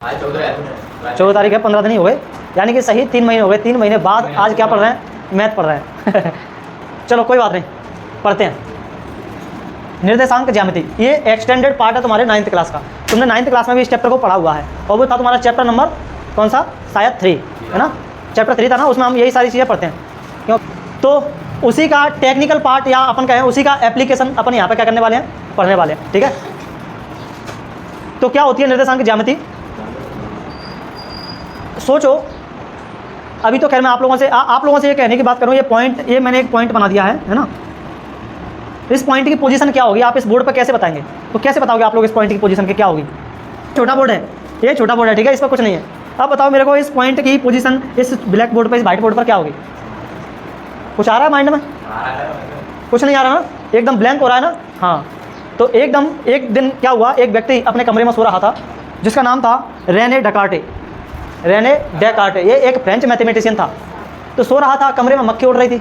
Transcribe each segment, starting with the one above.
14 तारीख है, 15 दिन ही हो गए, यानी कि सही 3 महीने हो गए। 3 महीने बाद आज क्या पढ़ रहे हैं? मैथ पढ़ रहे हैं। चलो कोई बात नहीं, पढ़ते हैं। निर्देशांक ज्यामिति, ये एक्सटेंडेड पार्ट है तुम्हारे 9th क्लास का। तुमने 9th क्लास में भी इस चैप्टर को पढ़ा हुआ है, और वो था तुम्हारा चैप्टर नंबर कौन सा? शायद 3 है ना, चैप्टर 3 था ना, उसमें हम यही सारी चीज़ें पढ़ते हैं। क्यों? तो उसी का टेक्निकल पार्ट या अपन कहें उसी का एप्लीकेशन अपन यहाँ पे क्या करने वाले हैं? पढ़ने वाले हैं, ठीक है। तो क्या होती है निर्देशांक ज्यामिति? सोचो, अभी तो खैर मैं आप लोगों से ये कहने की बात करूँ, ये मैंने एक पॉइंट बना दिया है ना। इस पॉइंट की पोजीशन क्या होगी, आप इस बोर्ड पर कैसे बताएंगे? तो कैसे बताओगे आप लोग इस पॉइंट की पोजीशन की क्या होगी? छोटा बोर्ड है, ये छोटा बोर्ड है, ठीक है, इस पर कुछ नहीं है। अब बताओ मेरे को इस पॉइंट की पोजीशन इस ब्लैक बोर्ड पर, इस वाइट बोर्ड पर क्या होगी? कुछ आ रहा है माइंड में? कुछ नहीं आ रहा ना, एकदम ब्लैंक हो रहा है ना। हाँ, तो एकदम एक दिन क्या हुआ, एक व्यक्ति अपने कमरे में सो रहा था जिसका नाम था रेने डेकार्टे। ये एक फ्रेंच मैथमेटिशियन था। तो सो रहा था, कमरे में मक्खी उड़ रही थी।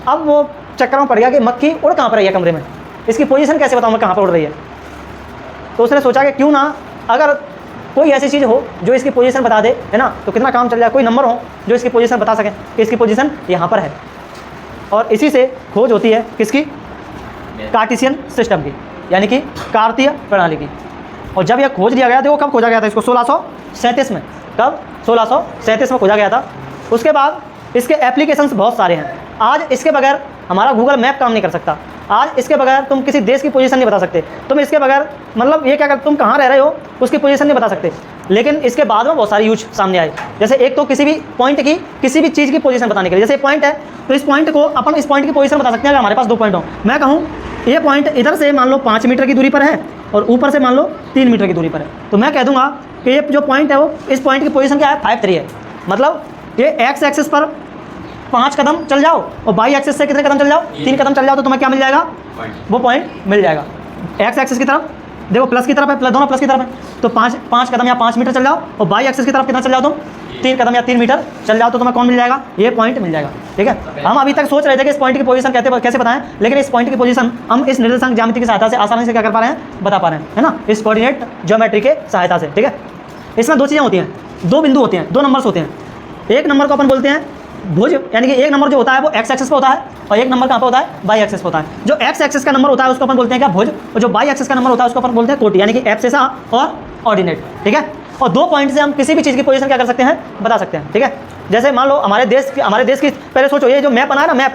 अब वो चक्कर में पड़ गया कि मक्खी उड़ कहाँ पर रही है कमरे में, इसकी पोजीशन कैसे बताऊँ मैं कहाँ पर उड़ रही है। तो उसने सोचा कि क्यों ना अगर कोई ऐसी चीज़ हो जो इसकी पोजीशन बता दे, है ना, तो कितना काम चल जाए। कोई नंबर हो जो इसकी पोजीशन बता सके कि इसकी पोजीशन यहाँ पर है। और इसी से खोज होती है किसकी? कार्टेशियन सिस्टम की, यानी कि कार्तीय प्रणाली की। और जब यह खोज लिया गया, देखो कब खोजा गया था इसको? 1637 में। कब? 1637 में खोजा गया था। उसके बाद इसके एप्लीकेशंस बहुत सारे हैं। आज इसके बगैर हमारा गूगल मैप काम नहीं कर सकता। आज इसके बगैर तुम किसी देश की पोजीशन नहीं बता सकते। तुम इसके बगैर मतलब ये क्या कर, तुम कहाँ रह रहे हो उसकी पोजीशन नहीं बता सकते। लेकिन इसके बाद में बहुत सारे यूज सामने आए। जैसे एक तो किसी भी पॉइंट की, किसी भी चीज़ की पोजीशन बताने के लिए, जैसे पॉइंट है तो इस पॉइंट को अपन इस पॉइंट की पोजीशन बता सकते हैं अगर हमारे पास 2 पॉइंट हो। मैं कहूँ ये पॉइंट इधर से मान लो 5 मीटर की दूरी पर है और ऊपर से मान लो 3 मीटर की दूरी पर है, तो मैं कह दूंगा कि ये जो पॉइंट है वो इस पॉइंट की पोजीशन क्या है? 5 3 है। मतलब ये एक्स एक्सिस पर 5 कदम चल जाओ और वाई एक्सिस से कितने कदम चल जाओ? 3 कदम चल जाओ, तो तुम्हें क्या मिल जाएगा? वो पॉइंट मिल जाएगा। एक्स एक्सिस की तरफ देखो, प्लस की तरफ है, दोनों प्लस की तरफ है, तो 5 कदम या 5 मीटर चल जाओ, और वाई एक्सिस की तरफ कितना चल जाओ तुम? 3 कदम या 3 मीटर चल जाओ, तो तुम्हें कौन मिल जाएगा? ये पॉइंट मिल जाएगा, ठीक है। हम अभी तक सोच रहे थे कि इस पॉइंट की पोजीशन कैसे बताएं, लेकिन इस पॉइंट की पोजीशन हम इस निर्देशांक ज्यामिति की सहायता से आसानी से क्या कर पा रहे हैं? बता पा रहे हैं, है ना, इस कोऑर्डिनेट ज्योमेट्री के सहायता से, ठीक है। इसमें 2 चीज़ें होती हैं, 2 बिंदु होते हैं, 2 नंबर्स होते हैं। एक नंबर को अपन बोलते हैं भुज, यानी कि एक नंबर जो होता है वो एक्स एक्सिस पे होता है, और एक नंबर कहाँ पे होता है? वाई एक्सिस पे होता है। जो एक्स एक्सिस का नंबर होता है उसको अपन बोलते हैं क्या? भुज। और जो वाई एक्सिस का नंबर होता है उसको अपन बोलते हैं कोटि, यानी कि एब्सिसा और ऑर्डिनेट, ठीक है। और 2 पॉइंट से हम किसी भी चीज़ की पोजीशन क्या कर सकते हैं? बता सकते हैं, ठीक है। जैसे मान लो हमारे देश की पहले सोचो, ये जो मैप बना है ना,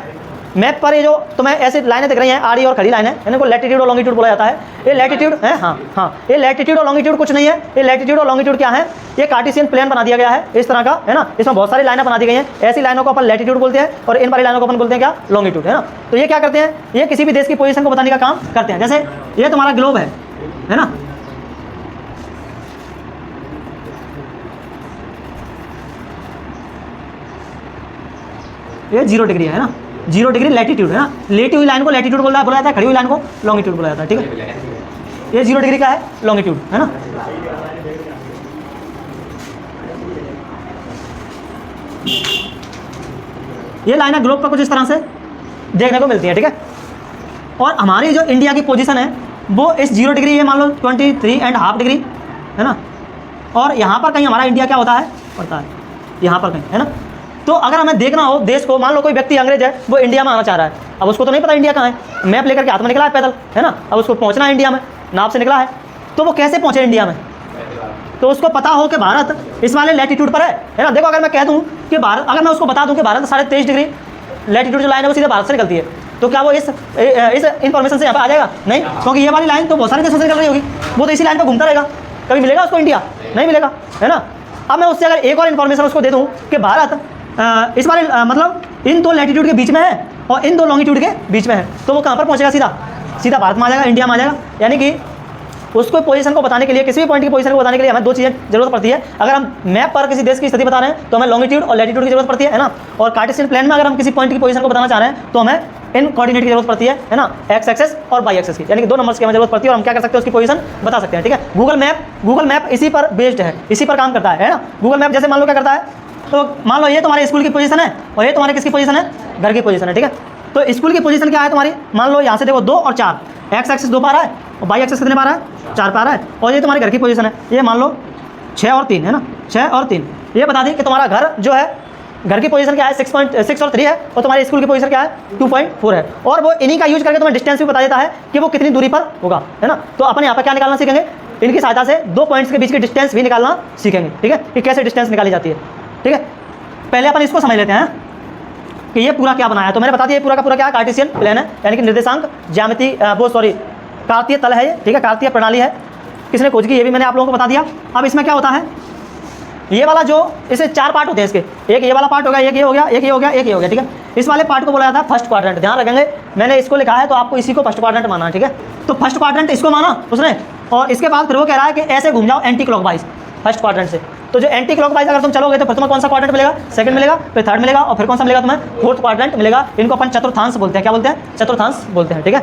मैप पर ये जो तुम्हें ऐसी लाइनें दिख रही हैं, आड़ी और खड़ी लाइनें, इनको लैटिट्यूड और लॉन्गिट्यूड बोला जाता है। ये लैटिट्यूड है, हाँ, ये लैटिट्यूड और लॉन्गिट्यूड कुछ नहीं है। ये लैटिट्यूड और लॉन्गिट्यूड क्या है? ये कार्टेशियन प्लेन बना दिया गया है इस तरह का, है ना। इसमें बहुत सारी लाइनें बना दी गई हैं। ऐसी लाइनों को अपन लैटिट्यूड बोलते हैं और इन वाली लाइनों को अपन बोलते हैं क्या? लॉन्गिट्यूड, है ना। तो ये क्या करते हैं? ये किसी भी देश की पोजीशन को बताने का काम करते हैं। जैसे ये तुम्हारा ग्लोब है ना, ये 0 डिग्री है ना, 0 डिग्री लैटिट्यूड है ना। लेटी हुई लाइन को लैटिट्यूड बोला जाता है, खड़ी हुई लाइन को लॉन्गिट्यूड बोला जाता है, ठीक है। ये 0 डिग्री का है लॉन्गिट्यूड, है ना। ये लाइनें ग्लोब पर कुछ इस तरह से देखने को मिलती है, ठीक है। और हमारी जो इंडिया की पोजीशन है वो इस 0 डिग्री, ये मान लो 23.5 डिग्री है ना। और यहाँ पर कहीं हमारा इंडिया क्या होता है? पड़ता है यहाँ पर कहीं, है ना। तो अगर हमें देखना हो देश को, मान लो कोई व्यक्ति अंग्रेज है, वो इंडिया में आना चाह रहा है, अब उसको तो नहीं पता इंडिया कहाँ है, मैप लेकर के हाथ में निकला है पैदल, है ना। अब उसको पहुँचना है इंडिया में, नाव से निकला है, तो वो कैसे पहुँचे इंडिया में? तो उसको पता हो कि भारत इस वाले लैटिट्यूड पर है ना। देखो अगर मैं कह दूँ कि भारत, अगर मैं उसको बता दूँ कि भारत 23.5 डिग्री लैटिट्यूड जो लाइन है वो सीधे भारत से निकलती है, तो क्या वो इस इन्फॉर्मेशन से यहाँ पर आ जाएगा? नहीं, क्योंकि ये वाली लाइन तो बहुत सारे देशों से निकल रही होगी, वो तो इसी लाइन पर घूमता रहेगा, कभी मिलेगा उसको इंडिया? नहीं मिलेगा, है ना। अब मैं उससे अगर एक और इन्फॉर्मेशन उसको दे दूँ कि भारत इस बारे मतलब इन 2 लैटिट्यूड के बीच में है और इन 2 लॉन्गिट्यूड के बीच में है, तो वो कहाँ पर पहुँचेगा? सीधा भारत में आ जाएगा, इंडिया में आ जाएगा। यानी कि उसको पोजीशन को बताने के लिए, किसी भी पॉइंट की पोजीशन को बताने के लिए हमें 2 चीज़ें जरूरत पड़ती है। अगर हम मैप पर किसी देश की स्थिति बता रहे हैं तो हमें लॉन्गिट्यूड और लैटिट्यूड की जरूरत पड़ती है ना। और कार्टेशियन प्लेन में अगर हम किसी पॉइंट की पोजीशन को बताना चाह रहे हैं तो हमें इन कोऑर्डिनेट की जरूरत पड़ती है ना, एक्स एक्सिस और वाई एक्सिस की, यानी कि 2 नंबर्स की हमें जरूरत पड़ती है। और हम क्या कर सकते हैं? उसकी पोजीशन बता सकते हैं, ठीक है। गूगल मैप इसी पर बेस्ड है, इसी पर काम करता है ना। गूगल मैप जैसे मान लो क्या करता है, तो मान लो ये तुम्हारे स्कूल की पोजीशन है और ये तुम्हारे किसकी पोजीशन है? घर की पोजीशन है, ठीक है। तो स्कूल की पोजीशन क्या है तुम्हारी? मान लो यहाँ से देखो 2 और 4, एक्स एक्सिस 2 पा रहा है और वाई एक्सिस कितने पा रहा है? 4 पा रहा है। और ये तुम्हारे घर की पोजीशन है, ये मान लो 6 और 3 है ना, 6 और 3 ये बता दी कि तुम्हारा घर जो है, घर की पोजीशन क्या है 6.6 और 3 है, और तुम्हारे स्कूल की पोजीशन क्या है 2.4 है, और वो इन्हीं का यूज करके तुम्हें डिस्टेंस भी बता देता है कि वो कितनी दूरी पर होगा, है ना। तो अपन यहाँ पर क्या निकालना सीखेंगे, इनकी सहायता से 2 पॉइंट्स के बीच की डिस्टेंस भी निकालना सीखेंगे, ठीक है, कि कैसे डिस्टेंस निकाली जाती है, ठीक है। पहले अपन इसको समझ लेते हैं कि ये पूरा क्या बनाया। तो मैंने बता दिया ये पूरा का पूरा क्या है, कार्टेशियन प्लेन है, यानी कि निर्देशांक ज्यामिति कार्तीय तल है ये, ठीक है, कार्तीय प्रणाली है। किसने खोज की ये भी मैंने आप लोगों को बता दिया। अब इसमें क्या होता है, ये वाला जो इसे 4 पार्ट होते हैं इसके, एक ये वाला पार्ट हो गया, एक ये हो गया, एक ये हो गया, एक ये हो गया, ठीक है। इस वाले पार्ट को बोला जाता है फर्स्ट क्वाड्रेंट। ध्यान रखेंगे मैंने इसको लिखा है तो आपको इसी को फर्स्ट क्वाड्रेंट माना है, ठीक है। तो फर्स्ट क्वाड्रेंट इसको माना उसने, और इसके बाद फिर वो कह रहा है कि ऐसे घूम जाओ एंटी क्लॉकवाइज फर्स्ट क्वाड्रेंट से। तो जो एंटी क्लॉकवाइज अगर तुम चलोगे तो फिर तुम्हें कौन सा क्वाड्रेंट मिलेगा, सेकंड मिलेगा, फिर थर्ड मिलेगा, और फिर कौन सा मिलेगा तुम्हें, फोर्थ क्वाड्रेंट मिलेगा। इनको अपन चतुर्थांश बोलते हैं, क्या बोलते हैं, चतुर्थांश बोलते हैं, ठीक है।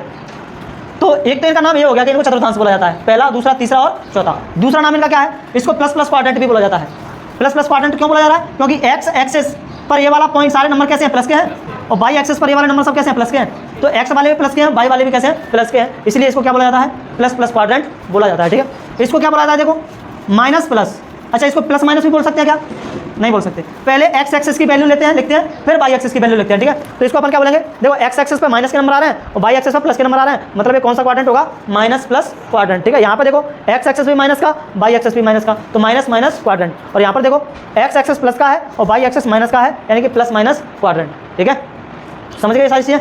तो एक तो इनका नाम ये हो गया कि इनको चतुर्थांश बोला जाता है, पहला, दूसरा, तीसरा और चौथा। दूसरा नाम इनका क्या है, इसको प्लस प्लस क्वाड्रेंट भी बोला जाता है। प्लस प्लस क्वाड्रेंट क्यों बोला जा रहा है, क्योंकि एक्स एक्सिस पर ये वाला पॉइंट सारे नंबर कैसे हैं, प्लस के हैं, और वाई एक्सिस पर ये वाले नंबर सब कैसे हैं, प्लस के हैं। तो एक्स वाले भी प्लस के हैं, वाई वाले भी कैसे हैं, प्लस के हैं, इसलिए इसको क्या बोला जाता है, प्लस प्लस क्वाड्रेंट बोला जाता है, ठीक है। इसको क्या बोला जाता है, देखो माइनस प्लस, अच्छा इसको प्लस माइनस भी बोल सकते हैं क्या, नहीं बोल सकते। पहले एक्स एक्सिस की वैल्यू लेते हैं, लिखते हैं, फिर वाई एक्सिस की वैल्यू लिखते हैं, ठीक है। तो इसको अपन क्या बोलेंगे, देखो एक्स एक्सिस पर माइनस के नंबर आ रहे हैं और वाई एक्सिस पर प्लस के नंबर आ रहे हैं, मतलब ये कौन सा क्वाड्रेंट होगा, माइनस प्लस क्वाड्रेंट, ठीक है। यहाँ पर देखो एक्स एक्सिस भी माइनस का, वाई एक्सिस भी माइनस का, तो माइनस माइनस क्वाड्रेंट। और यहाँ पर देखो एक्स एक्सिस प्लस का है और वाई एक्सिस माइनस का है, यानी कि प्लस माइनस क्वाड्रेंट, ठीक है। समझ गए सारी चीज़ें।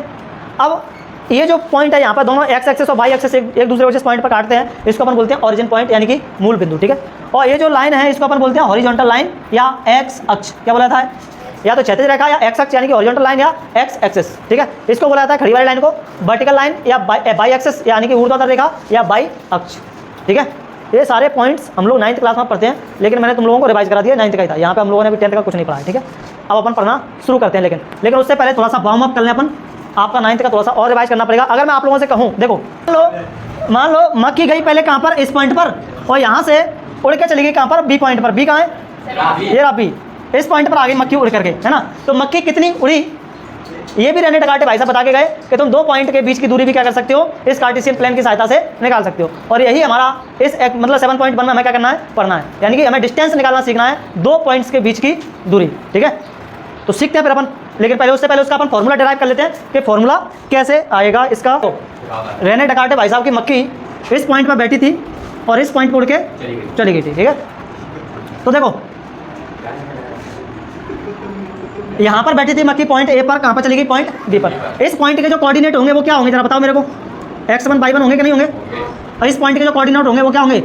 अब ये जो पॉइंट है यहाँ पर दोनों एक्स एक्सिस और वाई एक्सिस एक दूसरे को जिस पॉइंट पर काटते हैं, इसको अपन बोलते हैं ओरिजिन पॉइंट, यानी कि मूल बिंदु, ठीक है। और ये जो लाइन है इसको अपन बोलते हैं हॉरिजॉन्टल लाइन या एक्स अक्ष, क्या बोला था है, या तो क्षैतिज रेखा या एक्स अक्ष, यानी कि हॉरिजॉन्टल लाइन या एक्स एक्सिस, ठीक है। इसको बोला जाता है खड़ी वाली लाइन को वर्टिकल लाइन या बाई एक्सिस, यानी कि ऊर्ध्वाधर रेखा या बाई अक्ष, ठीक है। ये सारे पॉइंट्स हम लोग 9th क्लास में पढ़ते हैं, लेकिन मैंने तुम लोगों को रिवाइज करा दिया, 9th का ही था। यहाँ पे हम लोगों ने भी 10th का कुछ नहीं पढ़ा है, ठीक है। अब अपन पढ़ना शुरू करते हैं, लेकिन उससे पहले थोड़ा सा वार्म अप कर लें अपन, आपका 9th का थोड़ा सा और रिवाइज करना पड़ेगा। अगर मैं आप लोगों से कहूँ, देखो मान लो मक्खी गई पहले कहाँ पर, इस पॉइंट पर, और यहाँ से उड़ के चली गई कहाँ पर, बी पॉइंट पर। बी कहाँ है, ये रहा बी, इस पॉइंट पर आ गई मक्खी उड़ करके, है ना। तो मक्खी कितनी उड़ी, ये भी रेने डकार्टे भाई साहब बता के गए कि तुम 2 पॉइंट के बीच की दूरी भी क्या कर सकते हो, इस कार्टेशियन प्लेन की सहायता से निकाल सकते हो। और यही हमारा इस मतलब 7.1 में हमें क्या करना है, पढ़ना है, यानी कि हमें डिस्टेंस निकालना सीखना है, 2 पॉइंट्स के बीच की दूरी, ठीक है। तो सीखते हैं फिर अपन, लेकिन पहले उससे पहले उसका अपन फॉर्मूला डिराइव कर लेते हैं कि फॉर्मूला कैसे आएगा इसका। तो रेने डकार्टे भाई साहब की मक्खी इस पॉइंट पर बैठी थी और इस पॉइंट पर उड़ के चली गई थी, ठीक है। तो देखो यहाँ पर बैठी थी मक्खी पॉइंट ए पर, कहाँ पर चली गई, पॉइंट बी पर। इस पॉइंट के जो कोऑर्डिनेट होंगे वो क्या होंगे, जरा बताओ मेरे को, x1 y1 होंगे कि नहीं होंगे, और इस पॉइंट के जो कोऑर्डिनेट होंगे वो क्या होंगे,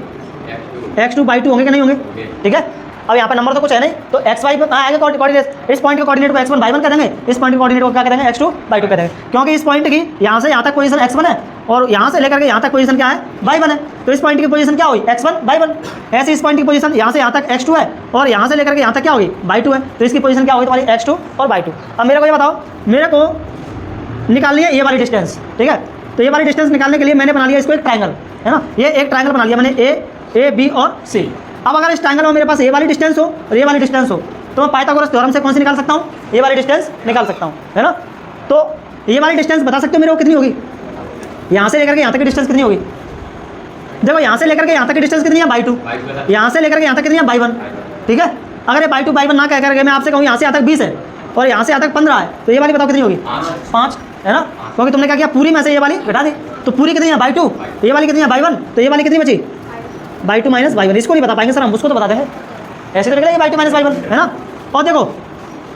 x2 y2 होंगे कि नहीं होंगे, ठीक है। अब यहाँ पे नंबर तो कुछ है नहीं, तो एक्स वाई पर आएगा कोऑर्डिनेट, इस पॉइंट के कोऑर्डिनेट को x1 y1 कह देंगे, इस पॉइंट के कोऑर्डिनेट को क्या कह देंगे, x2 y2 कह देंगे, क्योंकि इस पॉइंट की यहाँ से यहाँ तक पोजीशन x1 है और यहाँ से लेकर के यहाँ तक पोजीशन क्या है, y1 है। तो इस पॉइंट की पोजीशन क्या हुई, x1 y1। ऐसे इस पॉइंट की पोजीशन यहाँ से यहाँ तक x2 है और यहाँ से लेकर के यहाँ तक क्या होगी, y2 है। तो इसकी पोजीशन क्या होगी तुम्हारी, x2 और y2। अब मेरे को ये बताओ, मेरे को निकालनी है ये वाली डिस्टेंस, ठीक है। तो ये वाली डिस्टेंस निकालने के लिए मैंने बना लिया इसको एक ट्रायंगल, है ना। ये एक ट्रायंगल बना लिया मैंने, ए बी और सी। अब अगर इस ट्रायंगल में मेरे पास ये वाली डिस्टेंस हो और ये वाली डिस्टेंस हो, तो मैं पाइथागोरस थ्योरम से कौन सी निकाल सकता हूँ, ये वाली डिस्टेंस निकाल सकता हूँ, है ना। तो ये वाली डिस्टेंस बता सकते हो मेरे को कितनी होगी, यहाँ से लेकर के यहाँ तक की डिस्टेंस कितनी होगी। देखो यहाँ से लेकर के यहाँ तक की डिस्टेंस कितनी है, y2। यहाँ से लेकर के यहाँ तक कितनी है, y1, ठीक है। अगर ये y2 y1 ना कह करके मैं आपसे कहूँ यहाँ से यहाँ तक 20 है और यहाँ से यहाँ तक 15 है, तो ये वाली बताओ कितनी होगी, 5, है ना। क्योंकि तुमने क्या किया, पूरी में से ये वाली घटा दी, तो पूरी कितनी है, y2, ये वाली कितनी है, y1, तो ये वाली कितनी बची, y2 माइनस y1। इसको नहीं बता पाएंगे सर हम, उसको तो बता देंगे, ऐसे तो निकलेगा y2 माइनस y1, है ना। और देखो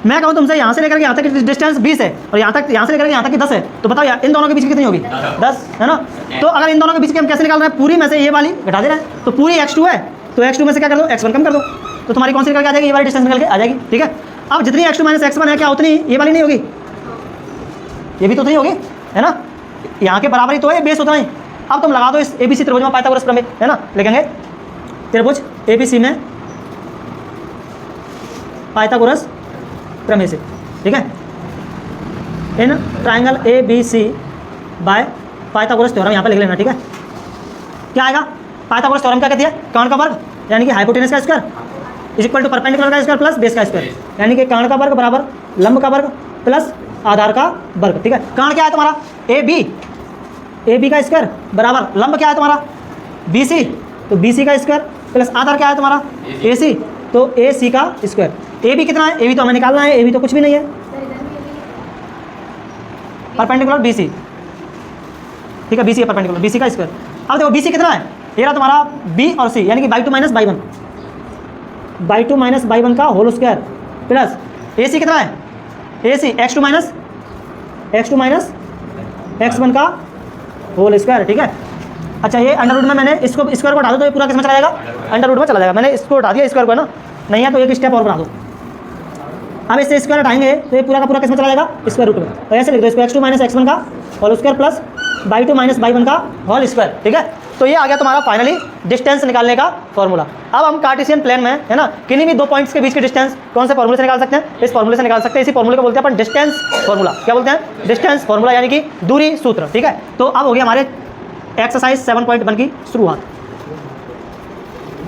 मैं कहूँ तुमसे यहाँ से लेकर के यहाँ तक की डिस्टेंस 20 है और यहाँ से लेकर के यहाँ तक की 10 है, तो बताओ यार इन दोनों के बीच की कितनी होगी, 10, है ना। तो अगर इन दोनों के बीच की हम कैसे निकाल रहे हैं, पूरी में से ये वाली घटा दे रहे हैं, तो पूरी x2 है, तो x2 में से क्या कर दो, x1 कम कर दो, तो तुम्हारी कौन सी निकल के आ जाएगी, ये वाली डिस्टेंस निकल के आ जाएगी, ठीक है। अब जितनी x2 माइनस x1 है क्या उतनी ये वाली नहीं होगी, ये भी तो उतनी होगी, है ना। यहाँ के बराबर ही तो है, बेस उतना ही। अब तुम लगा दो इस ABC त्रिभुज में पाइथागोरस प्रमेय, है ना। लिखेंगे त्रिभुज ABC में पाइथागोरस प्रमेय से, ठीक है। In triangle ABC by Pythagoras theorem यहाँ पे लिख लेना, ठीक है। क्या आएगा, पाइथागोरस थ्योरम क्या कहती है, कर्ण का वर्ग यानी कि हाइपोटेनस का square is equal to perpendicular का स्क्वायर प्लस बेस का स्क्वायर, यानी कि कर्ण का वर्ग बराबर लंब का वर्ग प्लस आधार का वर्ग, ठीक है। कर्ण क्या है तुम्हारा, AB का स्क्वायर बराबर लंब क्या है तुम्हारा BC, तो BC का स्क्वायर प्लस आधार क्या है तुम्हारा ए सी, तो ए सी का स्क्वायर। ए बी कितना है, ए बी तो हमें निकालना है, ए बी तो कुछ भी नहीं है, परपेंडिकुलर बी सी, ठीक है, बी सी है परपेंडिकुलर, बी सी का स्क्वायर। अब देखो बी सी कितना है, ये रहा तुम्हारा बी और सी, यानी कि by 2 minus y 1, by 2 minus y 1 का होल स्क्वायर, प्लस ए सी कितना है, ए सी एक्स 2 माइनस एक्स 1 का होल स्क्वायर, ठीक है। अच्छा ये अंडर रूट में मैंने इसको स्क्वायर को हटा दो तो ये पूरा किस में चला जाएगा, अंडर रूट में चला जाएगा। मैंने इसको हटा दिया स्क्वायर को, है ना, नहीं है तो एक स्टेप और बना दो। अब इससे स्क्वायर हटाएंगे तो ये पूरा का पूरा किस में चला जाएगा, स्क्वायर रूट में। तो ऐसे लिख दो इसको एक्स 2 माइनस एक्स 1 का whole square plus y 2 minus y 1 का होल स्क्वायर, ठीक है। तो ये आ गया तुम्हारा फाइनली डिस्टेंस निकालने का फॉर्मूला। अब हम कार्टेशियन प्लेन में, है ना, किन्हीं भी दो पॉइंट्स के बीच की डिस्टेंस कौन से फॉर्मूले से निकाल सकते हैं, इस फॉर्मूले से निकाल सकते हैं। इसी फॉर्मूले को बोलते हैं अपन डिस्टेंस फॉर्मूला। क्या बोलते हैं, डिस्टेंस फॉर्मूला, यानी कि दूरी सूत्र, ठीक है। तो अब हो गया हमारे एक्सरसाइज 7.1 की शुरुआत।